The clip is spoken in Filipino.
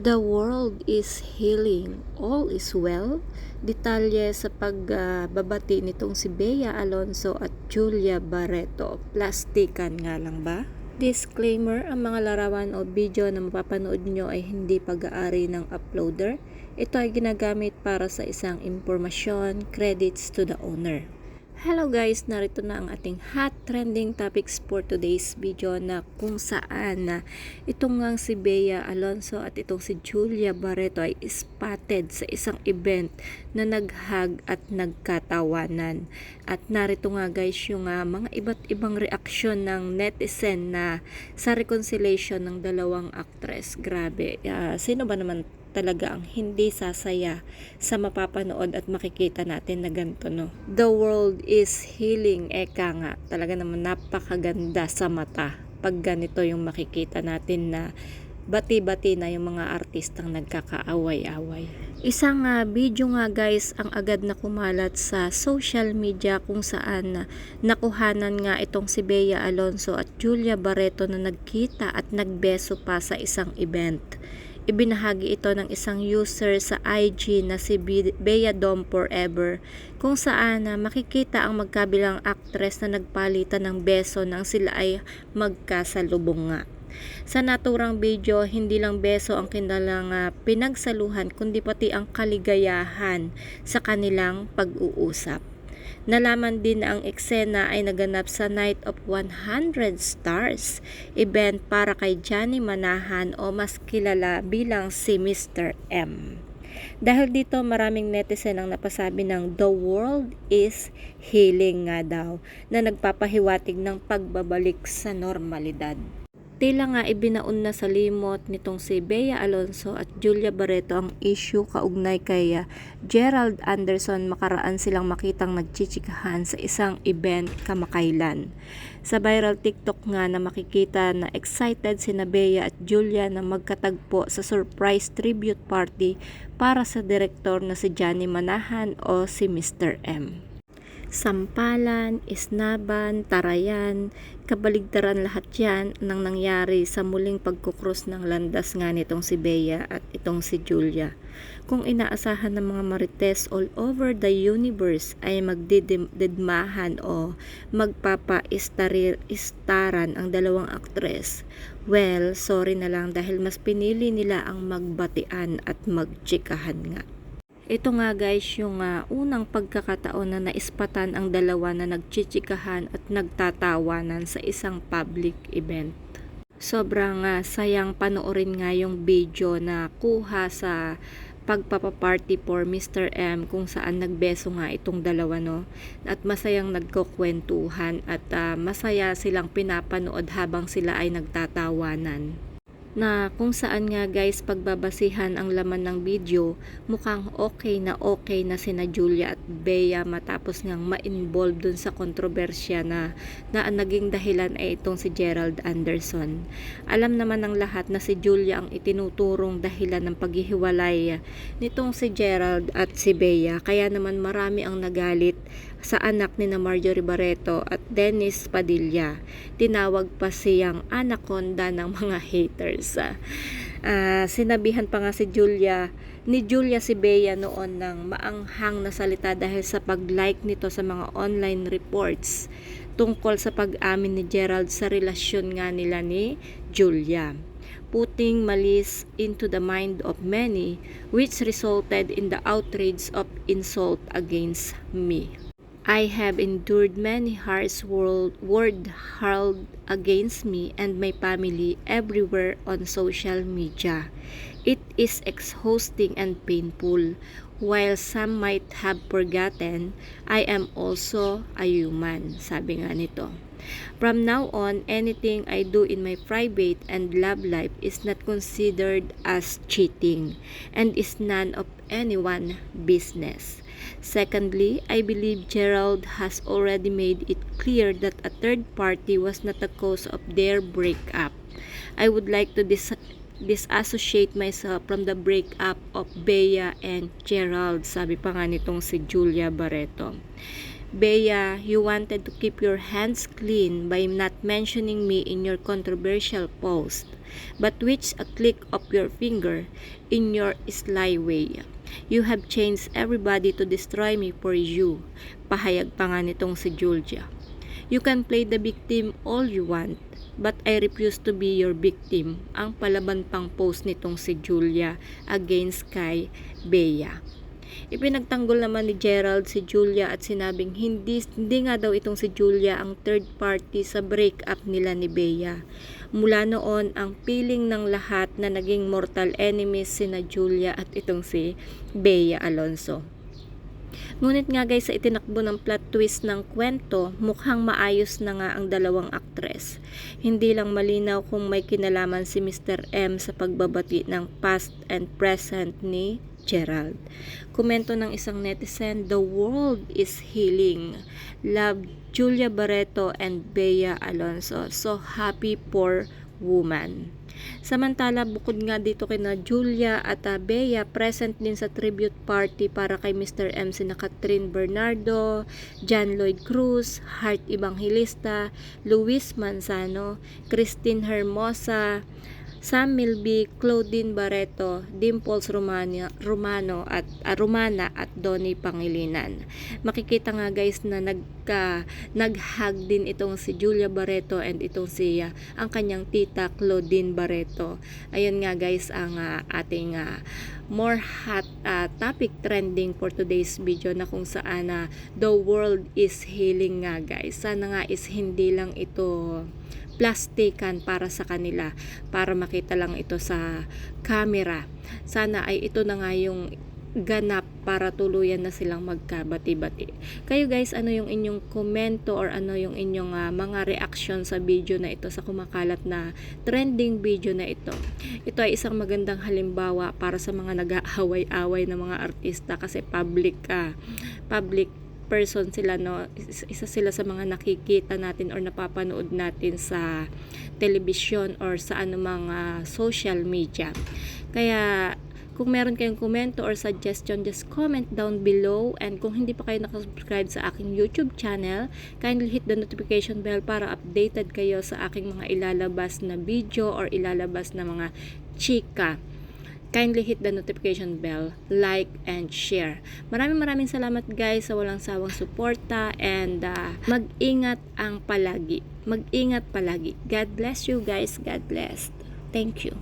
The world is healing, all is well. Detalye sa pagbabati nitong si Bea Alonzo at Julia Barreto. Plastikan nga lang ba? Disclaimer, ang mga larawan o video na mapapanood nyo ay hindi pag-aari ng uploader. Ito ay ginagamit para sa isang impormasyon, credits to the owner. Hello guys, narito na ang ating hot trending topics for today's video na kung saan na itong ngang si Bea Alonzo at itong si Julia Barreto ay spotted sa isang event na naghag at nagkatawanan. At narito nga guys yung mga iba't ibang reaksyon ng netizen na sa reconciliation ng dalawang actress. Grabe, sino ba naman talaga ang hindi sasaya sa mapapanood at makikita natin na ganito, no? The world is healing, eka nga, talaga naman napakaganda sa mata pag ganito yung makikita natin na bati-bati na yung mga artistang nagkakaaway-away. Isang video nga guys ang agad na kumalat sa social media kung saan nakuhanan nga itong si Bea Alonzo at Julia Barreto na nagkita at nagbeso pa sa isang event. Ibinahagi ito ng isang user sa IG na si Bea Dom Forever kung saan makikita ang magkabilang actress na nagpalitan ng beso nang sila ay magkasalubong nga. Sa naturang video, hindi lang beso ang kanilang pinagsaluhan kundi pati ang kaligayahan sa kanilang pag-uusap. Nalaman din na ang eksena ay naganap sa Night of 100 Stars, event para kay Johnny Manahan o mas kilala bilang si Mr. M. Dahil dito maraming netizen ang napasabi ng the world is healing nga daw na nagpapahiwatig ng pagbabalik sa normalidad. Tila nga ibinaon na sa limot nitong si Bea Alonzo at Julia Barreto ang issue kaugnay kay Gerald Anderson. Makaraan silang makitang nagchichikahan sa isang event kamakailan. Sa viral TikTok nga na makikita na excited sina Bea at Julia na magkatagpo sa surprise tribute party para sa direktor na si Johnny Manahan o si Mr. M. Sampalan, isnaban, tarayan, kabaligtaran lahat yan nang nangyari sa muling pagkukrus ng landas nga nitong si Bea at itong si Julia. Kung inaasahan ng mga marites all over the universe ay magdididmahan o magpapa-istaran ang dalawang aktres, well, sorry na lang dahil mas pinili nila ang magbatian at magtsikahan nga. Ito nga guys yung unang pagkakataon na naispatan ang dalawa na nagchichikahan at nagtatawanan sa isang public event. Sobrang sayang panoorin nga yung video na kuha sa pagpapaparty for Mr. M kung saan nagbeso nga itong dalawa, no? At masayang nagkukwentuhan at masaya silang pinapanood habang sila ay nagtatawanan. Na kung saan nga guys pagbabasihan ang laman ng video, mukhang okay na sina Julia at Bea matapos ngang ma-involve dun sa kontrobersya na ang naging dahilan ay itong si Gerald Anderson. Alam naman ng lahat na si Julia ang itinuturong dahilan ng paghihiwalay nitong si Gerald at si Bea, kaya naman marami ang nagalit sa anak ni na Marjorie Barreto at Dennis Padilla. Tinawag pa siyang anaconda ng mga haters. Sinabihan pa nga ni Julia si Bea noon ng maanghang na salita dahil sa pag-like nito sa mga online reports tungkol sa pag-amin ni Gerald sa relasyon nga nila ni Julia, putting malice into the mind of many, which resulted in the outrage of insult against me. I have endured many harsh word hurled against me and my family everywhere on social media. It is exhausting and painful. While some might have forgotten, I am also a human, sabi nga nito. From now on, anything I do in my private and love life is not considered as cheating and is none of anyone's business. Secondly, I believe Gerald has already made it clear that a third party was not the cause of their breakup. I would like to disassociate myself from the breakup of Bea and Gerald, sabi pa nga nitong si Julia Barreto. Bea, you wanted to keep your hands clean by not mentioning me in your controversial post. but which a click of your finger in your sly way. You have changed everybody to destroy me for you. Pahayag pa nga nitong si Julia. You can play the victim all you want, but I refuse to be your victim. Ang palaban pang post nitong si Julia against kay Bea. Ipinagtanggol naman ni Gerald si Julia at sinabing hindi nga daw itong si Julia ang third party sa breakup nila ni Bea. Mula noon, ang piling ng lahat na naging mortal enemies sina Julia at itong si Bea Alonzo. Ngunit nga guys, sa itinakbo ng plot twist ng kwento, mukhang maayos na nga ang dalawang aktres. Hindi lang malinaw kung may kinalaman si Mr. M sa pagbabati ng past and present ni Gerald. Komento ng isang netizen, "The world is healing. Love Julia Barreto and Bea Alonzo. So happy for woman." Samantala, bukod nga dito kina Julia at Bea, present din sa tribute party para kay Mr. M sina Catherine Bernardo, John Lloyd Cruz, Heart Evangelista, Luis Manzano, Christine Hermosa, Sam Milby, Claudine Barreto, Dimples Romana at Donnie Pangilinan. Makikita nga guys na nag-hug din itong si Julia Barreto and itong si ang kanyang tita Claudine Barreto. Ayun nga guys ang ating more hot topic trending for today's video na kung saan the world is healing nga guys. Sana nga is hindi lang ito plastikan para sa kanila, para makita lang ito sa camera. Sana ay ito na nga yung ganap para tuluyan na silang magkabati-bati. Kayo guys, ano yung inyong komento or ano yung inyong mga reaction sa video na ito, sa kumakalat na trending video na ito? Ito ay isang magandang halimbawa para sa mga nag-aaway-away na mga artista kasi public person sila, no? Isa sila sa mga nakikita natin or napapanood natin sa television or sa anumang social media. Kaya kung meron kayong komento or suggestion, just comment down below. And kung hindi pa kayo nakasubscribe sa aking YouTube channel, kindly hit the notification bell para updated kayo sa aking mga ilalabas na video or ilalabas na mga chika. Kindly hit the notification bell, like, and share. Maraming salamat guys sa walang sawang suporta, and mag-ingat palagi. God bless you guys. God bless. Thank you.